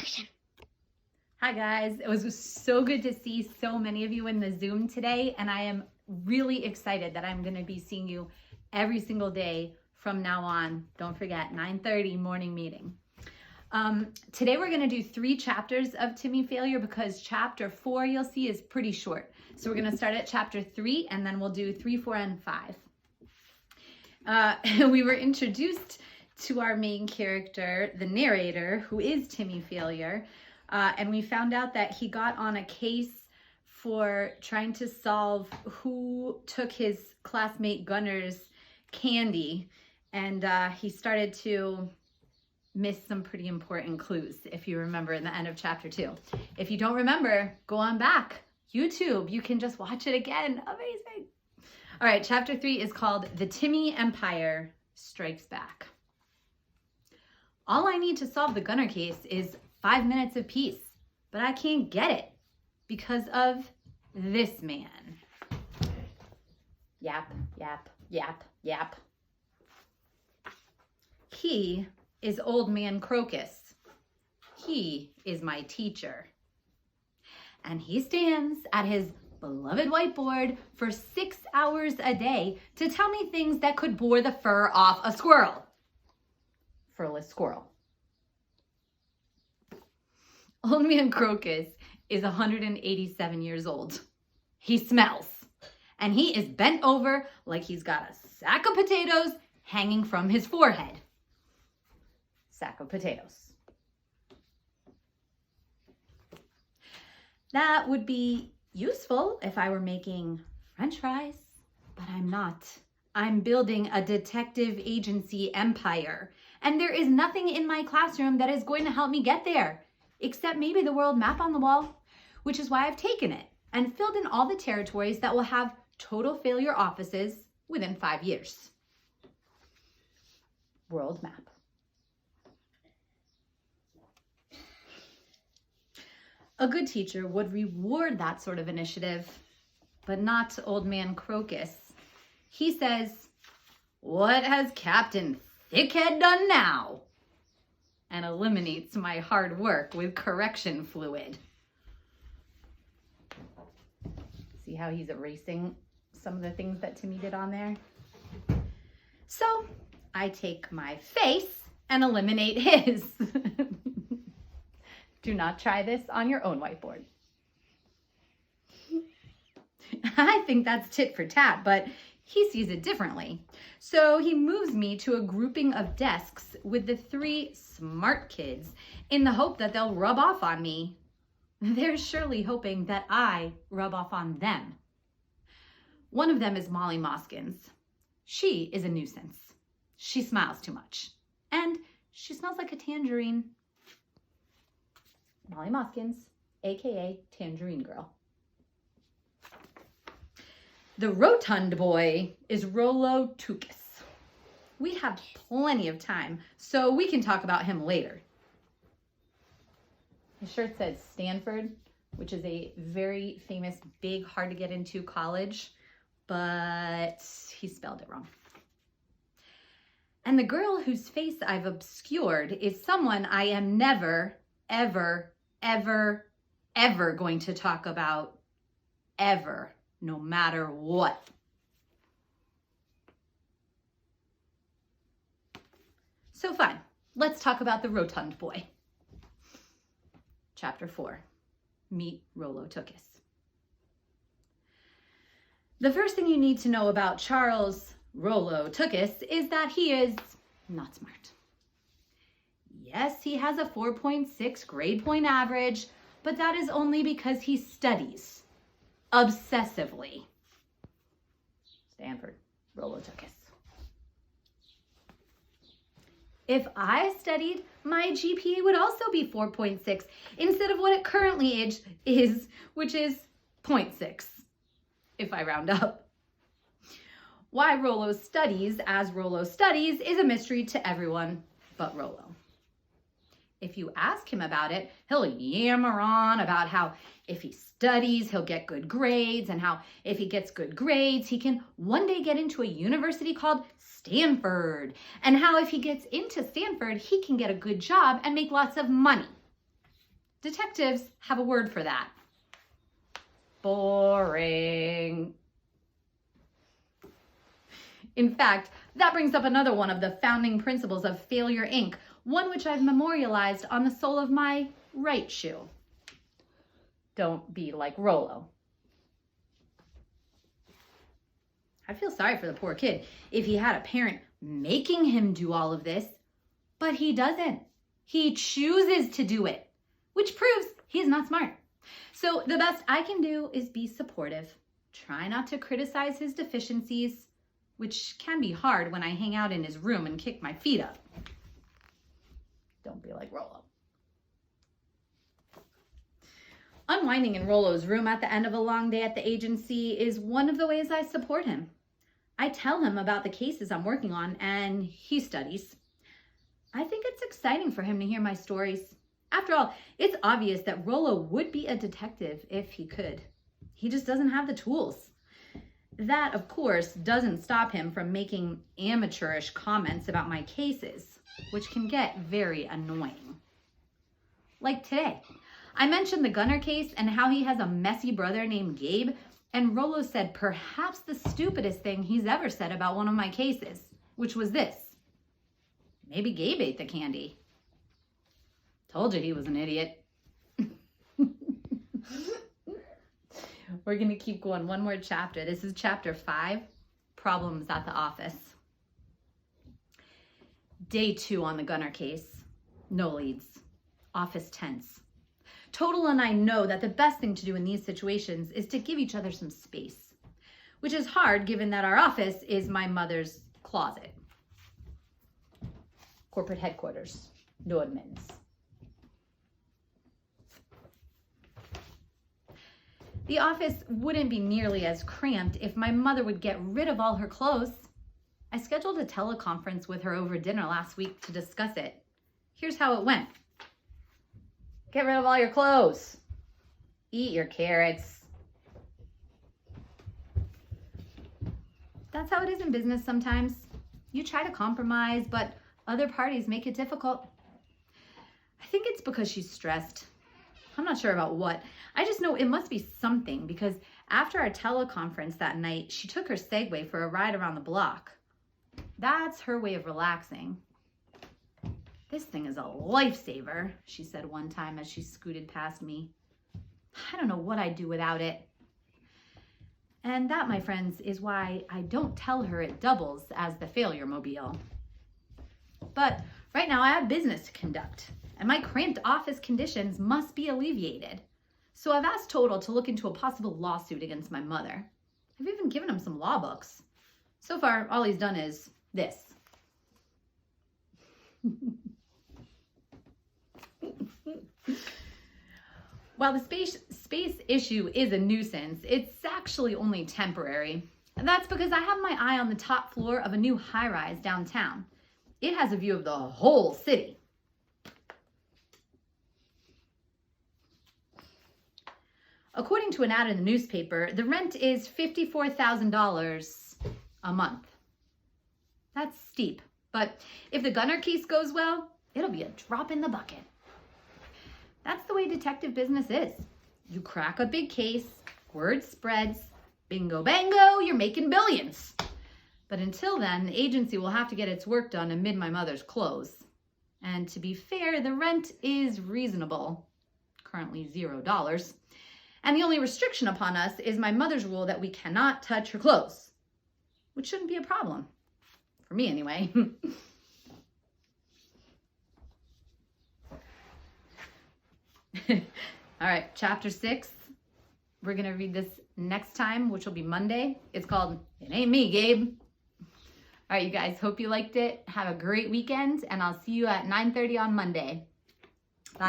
Action. Hi guys, it was so good to see so many of you in the Zoom today, and I am really excited that I'm going to be seeing you every single day from now on. Don't forget, 9:30 morning meeting. Today we're going to do 3 chapters of Timmy Failure because chapter 4 you'll see is pretty short. So we're going to start at chapter 3 and then we'll do 3, 4, and 5. We were introduced to our main character, the narrator, who is Timmy Failure. And we found out that he got on a case for trying to solve who took his classmate Gunner's candy. And he started to miss some pretty important clues, if you remember, in the end of chapter 2. If you don't remember, go on back. YouTube, you can just watch it again. Amazing. All right, chapter 3 is called The Timmy Empire Strikes Back. All I need to solve the Gunner case is 5 minutes of peace, but I can't get it because of this man. Yap, yap, yap, yap. He is Old Man Crocus. He is my teacher. And he stands at his beloved whiteboard for 6 hours a day to tell me things that could bore the fur off a squirrel. Furless squirrel. Old Man Crocus is 187 years old. He smells, and he is bent over like he's got a sack of potatoes hanging from his forehead. Sack of potatoes. That would be useful if I were making French fries, but I'm not. I'm building a detective agency empire, and there is nothing in my classroom that is going to help me get there. Except maybe the world map on the wall, which is why I've taken it and filled in all the territories that will have total failure offices within 5 years. World map. A good teacher would reward that sort of initiative, but not Old Man Crocus. He says, "What has Captain Thickhead done now?" and eliminates my hard work with correction fluid. See how he's erasing some of the things that Timmy did on there? So I take my face and eliminate his. Do not try this on your own whiteboard. I think that's tit for tat, but he sees it differently. So he moves me to a grouping of desks with the 3 smart kids in the hope that they'll rub off on me. They're surely hoping that I rub off on them. One of them is Molly Moskins. She is a nuisance. She smiles too much. And she smells like a tangerine. Molly Moskins, aka Tangerine Girl. The rotund boy is Rollo Tukis. We have plenty of time, so we can talk about him later. His shirt says Stanford, which is a very famous, big, hard to get into college, but he spelled it wrong. And the girl whose face I've obscured is someone I am never, ever, ever, ever going to talk about, ever. No matter what. So fine, let's talk about the rotund boy. Chapter 4, meet Rollo Tukis. The first thing you need to know about Charles Rollo Tukis is that he is not smart. Yes, he has a 4.6 grade point average, but that is only because he studies obsessively. Stanford, Rollo Tukis. If I studied, my GPA would also be 4.6 instead of what it currently is, which is 0.6, if I round up. Why Rollo studies as Rollo studies is a mystery to everyone but Rollo. If you ask him about it, he'll yammer on about how if he studies, he'll get good grades, and how if he gets good grades, he can one day get into a university called Stanford, and how if he gets into Stanford, he can get a good job and make lots of money. Detectives have a word for that. Boring. In fact, that brings up another one of the founding principles of Failure, Inc., one which I've memorialized on the sole of my right shoe. Don't be like Rollo. I feel sorry for the poor kid if he had a parent making him do all of this, but he doesn't. He chooses to do it, which proves he's not smart. So the best I can do is be supportive. Try not to criticize his deficiencies, which can be hard when I hang out in his room and kick my feet up. Don't be like Rollo. Unwinding in Rollo's room at the end of a long day at the agency is one of the ways I support him. I tell him about the cases I'm working on and he studies. I think it's exciting for him to hear my stories. After all, it's obvious that Rollo would be a detective if he could. He just doesn't have the tools. That, of course, doesn't stop him from making amateurish comments about my cases, which can get very annoying. Like today, I mentioned the Gunner case and how he has a messy brother named Gabe, and Rollo said perhaps the stupidest thing he's ever said about one of my cases, which was this: maybe Gabe ate the candy. Told you he was an idiot. We're going to keep going one more chapter. This is chapter 5, Problems at the Office. Day 2 on the Gunner case. No leads. Office tense. Total and I know that the best thing to do in these situations is to give each other some space, which is hard given that our office is my mother's closet. Corporate headquarters. No admittance. The office wouldn't be nearly as cramped if my mother would get rid of all her clothes. I scheduled a teleconference with her over dinner last week to discuss it. Here's how it went. Get rid of all your clothes. Eat your carrots. That's how it is in business sometimes. You try to compromise, but other parties make it difficult. I think it's because she's stressed. I'm not sure about what. I just know it must be something because after our teleconference that night, she took her Segway for a ride around the block. That's her way of relaxing. This thing is a lifesaver, she said one time as she scooted past me. I don't know what I'd do without it. And that, my friends, is why I don't tell her it doubles as the failure mobile. But right now I have business to conduct, and my cramped office conditions must be alleviated. So I've asked Total to look into a possible lawsuit against my mother. I've even given him some law books. So far, all he's done is this. While the space issue is a nuisance, it's actually only temporary. And that's because I have my eye on the top floor of a new high-rise downtown. It has a view of the whole city. According to an ad in the newspaper, the rent is $54,000 a month. That's steep, but if the Gunner case goes well, it'll be a drop in the bucket. That's the way detective business is. You crack a big case, word spreads, bingo bango, you're making billions. But until then, the agency will have to get its work done amid my mother's clothes. And to be fair, the rent is reasonable, currently $0. And the only restriction upon us is my mother's rule that we cannot touch her clothes, which shouldn't be a problem. For me, anyway. All right, chapter 6. We're going to read this next time, which will be Monday. It's called It Ain't Me, Gabe. All right, you guys, hope you liked it. Have a great weekend, and I'll see you at 9:30 on Monday.